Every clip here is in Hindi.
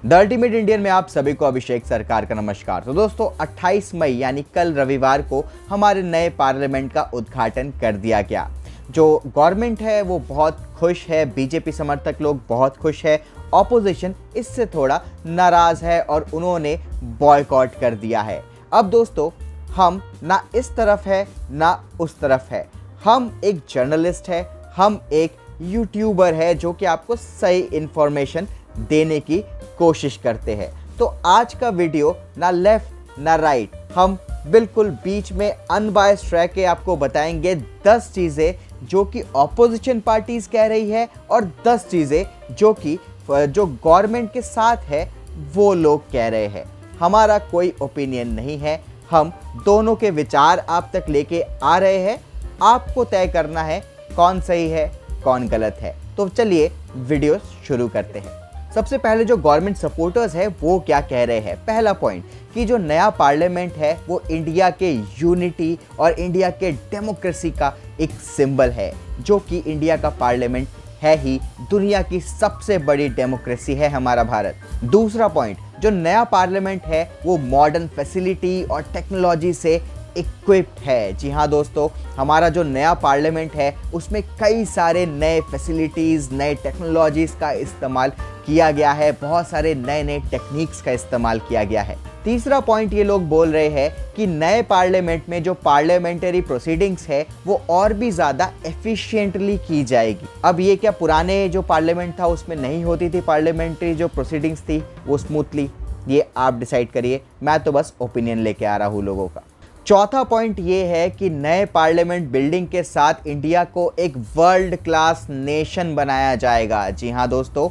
द अल्टीमेट इंडियन में आप सभी को अभिषेक सरकार का नमस्कार। तो दोस्तों 28 मई यानी कल रविवार को हमारे नए पार्लियामेंट का उद्घाटन कर दिया गया। जो गवर्नमेंट है वो बहुत खुश है, बीजेपी समर्थक लोग बहुत खुश है, ऑपोजिशन इससे थोड़ा नाराज है और उन्होंने बॉयकॉट कर दिया है। अब दोस्तों हम ना इस तरफ है ना उस तरफ है, हम एक जर्नलिस्ट है, हम एक यूट्यूबर है जो कि आपको सही इंफॉर्मेशन देने की कोशिश करते हैं। तो आज का वीडियो ना लेफ्ट ना राइट, हम बिल्कुल बीच में अनबायस्ड रह के आपको बताएंगे 10 चीज़ें जो कि ऑपोजिशन पार्टीज कह रही है और 10 चीज़ें जो गवर्नमेंट के साथ है वो लोग कह रहे हैं। हमारा कोई ओपिनियन नहीं है, हम दोनों के विचार आप तक लेके आ रहे हैं। आपको तय करना है कौन सही है कौन गलत है। तो चलिए वीडियो शुरू करते हैं। सबसे पहले जो गवर्नमेंट सपोर्टर्स है वो क्या कह रहे हैं। पहला पॉइंट कि जो नया पार्लियामेंट है वो इंडिया के यूनिटी और इंडिया के डेमोक्रेसी का एक सिंबल है, जो कि इंडिया का पार्लियामेंट है ही दुनिया की सबसे बड़ी डेमोक्रेसी है हमारा भारत। दूसरा पॉइंट, जो नया पार्लियामेंट है वो मॉडर्न फैसिलिटी और टेक्नोलॉजी से इक्विप्ड है। जी हाँ दोस्तों, हमारा जो नया पार्लियामेंट है उसमें कई सारे नए फैसिलिटीज़, नए टेक्नोलॉजीज़ का इस्तेमाल किया गया है, बहुत सारे नए नए टेक्निक्स का इस्तेमाल किया गया है। तीसरा पॉइंट ये लोग बोल रहे हैं कि नए पार्लियामेंट में जो पार्लियामेंटरी प्रोसीडिंग्स है वो और भी ज़्यादा एफिशिएंटली की जाएगी। अब ये क्या पुराने जो पार्लियामेंट था उसमें नहीं होती थी पार्लियामेंट्री जो प्रोसीडिंग्स थी वो स्मूथली? ये आप डिसाइड करिए, मैं तो बस ओपिनियन लेके आ रहा हूँ लोगों का। चौथा पॉइंट ये है कि नए पार्लियामेंट बिल्डिंग के साथ इंडिया को एक वर्ल्ड क्लास नेशन बनाया जाएगा। जी हाँ दोस्तों,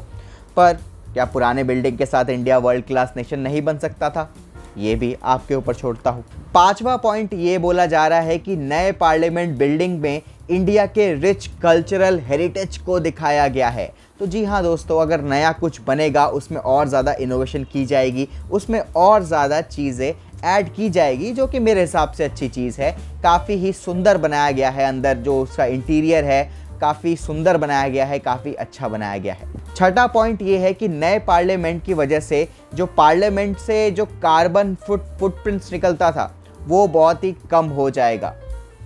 पर क्या पुराने बिल्डिंग के साथ इंडिया वर्ल्ड क्लास नेशन नहीं बन सकता था? ये भी आपके ऊपर छोड़ता हूँ। पांचवा पॉइंट ये बोला जा रहा है कि नए पार्लियामेंट बिल्डिंग में इंडिया के रिच कल्चरल हेरिटेज को दिखाया गया है। तो जी हाँ दोस्तों, अगर नया कुछ बनेगा उसमें और ज़्यादा इनोवेशन की जाएगी, उसमें और ज़्यादा चीज़ें ऐड की जाएगी, जो कि मेरे हिसाब से अच्छी चीज़ है। काफ़ी ही सुंदर बनाया गया है, अंदर जो उसका इंटीरियर है काफ़ी सुंदर बनाया गया है, काफ़ी अच्छा बनाया गया है। छठा पॉइंट ये है कि नए पार्लियामेंट की वजह से जो पार्लियामेंट से जो कार्बन फुटप्रिंट्स निकलता था वो बहुत ही कम हो जाएगा।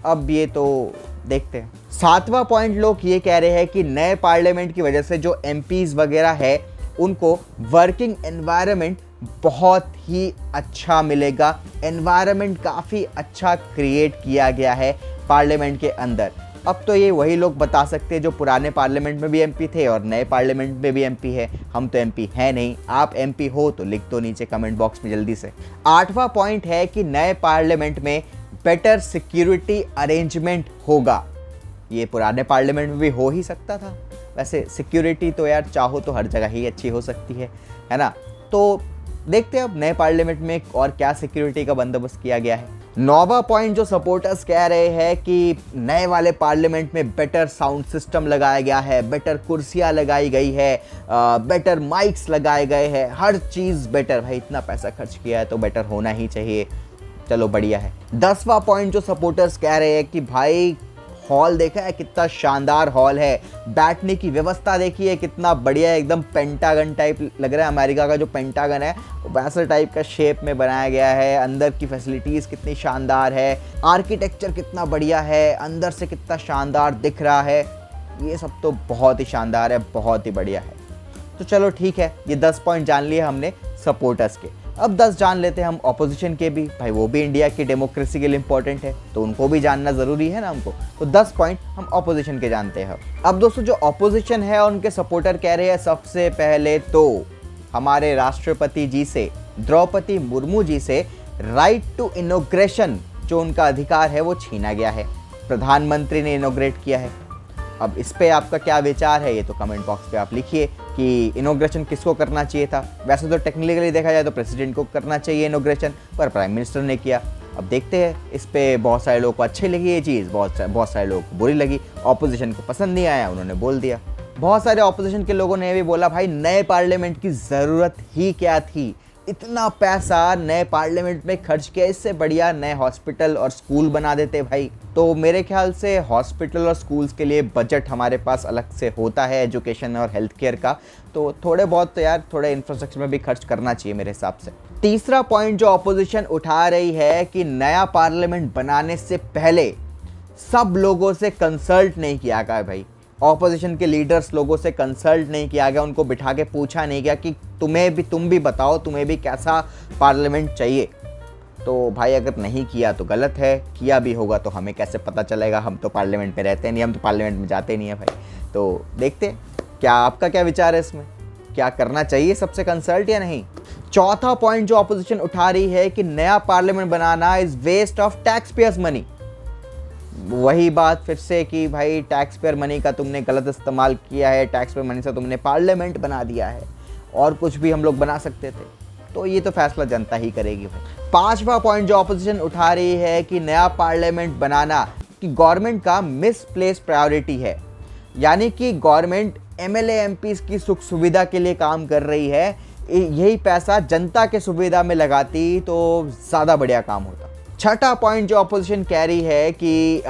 अब ये तो देखते हैं। सातवां पॉइंट लोग ये कह रहे हैं कि नए पार्लियामेंट की वजह से जो एमपीज़ वगैरह है उनको वर्किंग एनवायरनमेंट बहुत ही अच्छा मिलेगा। एनवायरनमेंट काफ़ी अच्छा क्रिएट किया गया है पार्लियामेंट के अंदर। अब तो ये वही लोग बता सकते हैं जो पुराने पार्लियामेंट में भी एमपी थे और नए पार्लियामेंट में भी एमपी है। हम तो एमपी हैं नहीं। आप एमपी हो तो लिख दो नीचे कमेंट बॉक्स में जल्दी से। आठवां पॉइंट है कि नए पार्लियामेंट में बेटर सिक्योरिटी अरेंजमेंट होगा। ये पुराने पार्लियामेंट में भी हो ही सकता था। वैसे सिक्योरिटी तो यार चाहो तो हर जगह ही अच्छी हो सकती है ना? तो देखते हैं अब नए पार्लियामेंट में और क्या सिक्योरिटी का बंदोबस्त किया गया है। नौवां पॉइंट जो सपोर्टर्स कह रहे हैं कि नए वाले पार्लियामेंट में बेटर साउंड सिस्टम लगाया गया है, बेटर कुर्सियां लगाई गई है, बेटर माइक्स लगाए गए हैं, हर चीज़ बेटर। भाई इतना पैसा खर्च किया है तो बेटर होना ही चाहिए। चलो बढ़िया है। 10वां पॉइंट जो सपोर्टर्स कह रहे हैं कि भाई हॉल देखा है कितना शानदार हॉल है, बैठने की व्यवस्था देखिए कितना बढ़िया है, एकदम पेंटागन टाइप लग रहा है। अमेरिका का जो पेंटागन है वैसा टाइप का शेप में बनाया गया है। अंदर की फैसिलिटीज़ कितनी शानदार है, आर्किटेक्चर कितना बढ़िया है, अंदर से कितना शानदार दिख रहा है। ये सब तो बहुत ही शानदार है, बहुत ही बढ़िया है। तो चलो ठीक है, ये 10 पॉइंट जान लिए हमने सपोर्टर्स के। अब 10 जान लेते हैं हम ऑपोजिशन के भी। भाई वो भी इंडिया की डेमोक्रेसी के लिए इंपॉर्टेंट है तो उनको भी जानना ज़रूरी है ना हमको। तो 10 पॉइंट हम ऑपोजिशन के जानते हैं। अब दोस्तों जो ऑपोजिशन है उनके सपोर्टर कह रहे हैं सबसे पहले तो हमारे राष्ट्रपति जी से, द्रौपदी मुर्मू जी से राइट टू इनॉग्रेशन जो उनका अधिकार है वो छीना गया है। प्रधानमंत्री ने इनॉग्रेट किया है। अब इस पे आपका क्या विचार है ये तो कमेंट बॉक्स पे आप लिखिए कि इनॉग्रेशन किसको करना चाहिए था। वैसे तो टेक्निकली देखा जाए तो प्रेसिडेंट को करना चाहिए इनॉग्रेशन, पर प्राइम मिनिस्टर ने किया। अब देखते हैं, इस पे बहुत सारे लोगों को अच्छी लगी ये चीज़, बहुत सारे लोगों को बुरी लगी। ऑपोजिशन को पसंद नहीं आया, उन्होंने बोल दिया। बहुत सारे ऑपोजिशन के लोगों ने भी बोला भाई नए पार्लियामेंट की ज़रूरत ही क्या थी, इतना पैसा नए पार्लियामेंट में खर्च किया, इससे बढ़िया नए हॉस्पिटल और स्कूल बना देते भाई। तो मेरे ख्याल से हॉस्पिटल और स्कूल्स के लिए बजट हमारे पास अलग से होता है, एजुकेशन और हेल्थ केयर का, तो थोड़े बहुत तो यार थोड़े इंफ्रास्ट्रक्चर में भी खर्च करना चाहिए मेरे हिसाब से। तीसरा पॉइंट जो ऑपोजिशन उठा रही है कि नया पार्लियामेंट बनाने से पहले सब लोगों से कंसल्ट नहीं किया गया भाई। ऑपोजिशन के लीडर्स लोगों से कंसल्ट नहीं किया गया, उनको बिठा के पूछा नहीं गया कि तुम भी बताओ, तुम्हें भी कैसा पार्लियामेंट चाहिए। तो भाई अगर नहीं किया तो गलत है, किया भी होगा तो हमें कैसे पता चलेगा, हम तो पार्लियामेंट में रहते नहीं, हम तो पार्लियामेंट में जाते नहीं है भाई। तो देखते हैं क्या आपका क्या विचार है इसमें, क्या करना चाहिए सबसे कंसल्ट या नहीं। चौथा पॉइंट जो ऑपोजिशन उठा रही है कि नया पार्लियामेंट बनाना is waste of tax payers money. वही बात फिर से कि भाई टैक्स पेयर मनी का तुमने गलत इस्तेमाल किया है, टैक्स पेयर मनी से तुमने पार्लियामेंट बना दिया है, और कुछ भी हम लोग बना सकते थे। तो ये तो फैसला जनता ही करेगी भाई। पांचवा पॉइंट जो ऑपोजिशन उठा रही है कि नया पार्लियामेंट बनाना कि गवर्नमेंट का मिसप्लेस प्रायोरिटी है, यानी कि गवर्नमेंट एमएलए एमपीज की सुख सुविधा के लिए काम कर रही है, यही पैसा जनता के सुविधा में लगाती तो ज़्यादा बढ़िया काम होता। छठा पॉइंट जो अपोजिशन कह रही है कि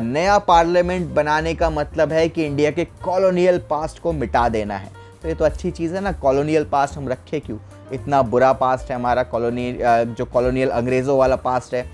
नया पार्लियामेंट बनाने का मतलब है कि इंडिया के कॉलोनियल पास्ट को मिटा देना है। तो ये तो अच्छी चीज़ है ना, कॉलोनियल पास्ट हम रखे क्यों, इतना बुरा पास्ट है हमारा जो कॉलोनियल अंग्रेज़ों वाला पास्ट है,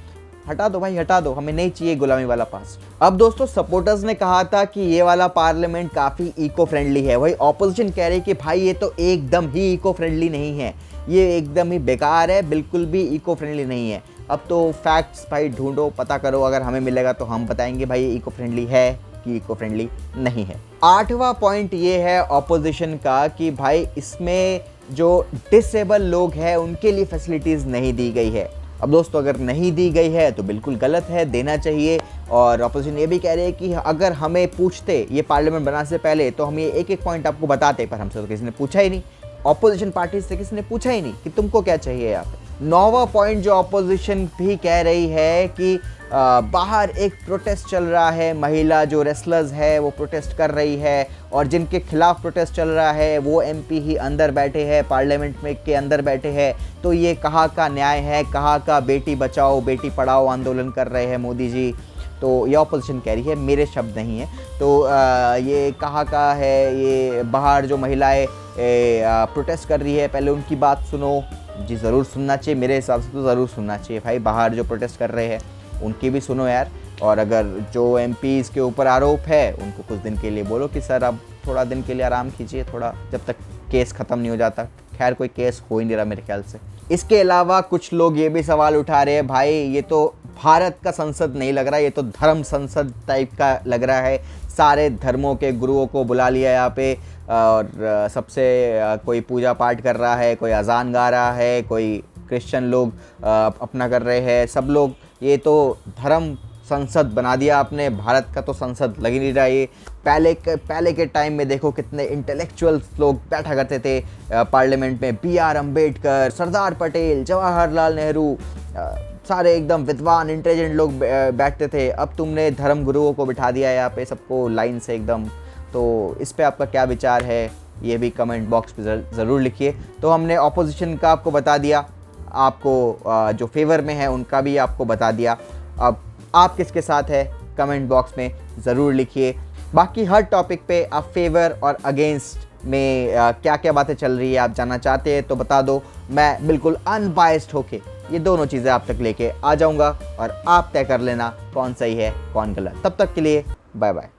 हटा दो भाई, हटा दो, हमें नहीं चाहिए गुलामी वाला पास्ट। अब दोस्तों सपोर्टर्स ने कहा था कि ये वाला पार्लियामेंट काफ़ी इको फ्रेंडली है, वही ऑपोजिशन कह रही है कि भाई ये तो एकदम ही इको फ्रेंडली नहीं है, ये एकदम ही बेकार है, बिल्कुल भी इको फ्रेंडली नहीं है। अब तो फैक्ट्स भाई ढूंढो, पता करो, अगर हमें मिलेगा तो हम बताएंगे भाई ये इको फ्रेंडली है कि इको फ्रेंडली नहीं है। आठवां पॉइंट ये है ऑपोजिशन का कि भाई इसमें जो डिसेबल लोग हैं उनके लिए फैसिलिटीज़ नहीं दी गई है। अब दोस्तों अगर नहीं दी गई है तो बिल्कुल गलत है, देना चाहिए। और ऑपोजिशन ये भी कह रहे हैं कि अगर हमें पूछते ये पार्लियामेंट बनाने से पहले तो हम ये एक एक पॉइंट आपको बताते, पर हमसे तो किसी ने पूछा ही नहीं, ऑपोजिशन पार्टी से किसी ने पूछा ही नहीं कि तुमको क्या चाहिए यहाँ पे। 9वां पॉइंट जो ऑपोजिशन भी कह रही है कि बाहर एक प्रोटेस्ट चल रहा है, महिला जो रेसलर्स है वो प्रोटेस्ट कर रही है, और जिनके खिलाफ प्रोटेस्ट चल रहा है वो एमपी ही अंदर बैठे हैं, पार्लियामेंट में के अंदर बैठे हैं। तो ये कहाँ का न्याय है, कहाँ का बेटी बचाओ बेटी पढ़ाओ आंदोलन कर रहे हैं मोदी जी। तो ये ऑपोजिशन कह रही है, मेरे शब्द नहीं है। तो ये कहाँ का है, ये बाहर जो महिलाएं प्रोटेस्ट कर रही है, पहले उनकी बात सुनो जी, ज़रूर सुनना चाहिए, मेरे हिसाब से तो ज़रूर सुनना चाहिए भाई। बाहर जो प्रोटेस्ट कर रहे हैं उनकी भी सुनो यार, और अगर जो एमपीज़ के ऊपर आरोप है उनको कुछ दिन के लिए बोलो कि सर अब थोड़ा दिन के लिए आराम कीजिए, थोड़ा, जब तक केस ख़त्म नहीं हो जाता। खैर कोई केस हो ही नहीं रहा मेरे ख्याल से। इसके अलावा कुछ लोग ये भी सवाल उठा रहे हैं, भाई ये तो भारत का संसद नहीं लग रहा, ये तो धर्म संसद टाइप का लग रहा है, सारे धर्मों के गुरुओं को बुला लिया यहाँ पे, और सबसे कोई पूजा पाठ कर रहा है, कोई अजान गा रहा है, कोई क्रिश्चियन लोग अपना कर रहे हैं, सब लोग, ये तो धर्म संसद बना दिया आपने, भारत का तो संसद लग ही नहीं रहा। ये पहले के टाइम में देखो कितने इंटेलेक्चुअल्स लोग बैठा करते थे पार्लियामेंट में, BR अम्बेडकर, सरदार पटेल, जवाहरलाल नेहरू, सारे एकदम विद्वान इंटेलिजेंट लोग बैठते थे। अब तुमने धर्म गुरुओं को बिठा दिया यहाँ पे सबको लाइन से एकदम। तो इस पे आपका क्या विचार है ये भी कमेंट बॉक्स में ज़रूर लिखिए। तो हमने ऑपोजिशन का आपको बता दिया, आपको जो फेवर में है उनका भी आपको बता दिया। अब आप किसके साथ है कमेंट बॉक्स में ज़रूर लिखिए। बाकी हर टॉपिक पे आप फेवर और अगेंस्ट में क्या क्या बातें चल रही है आप जानना चाहते हैं तो बता दो, मैं बिल्कुल अनबायस्ड होके ये दोनों चीज़ें आप तक लेके आ जाऊंगा, और आप तय कर लेना कौन सही है कौन गलत। तब तक के लिए बाय बाय।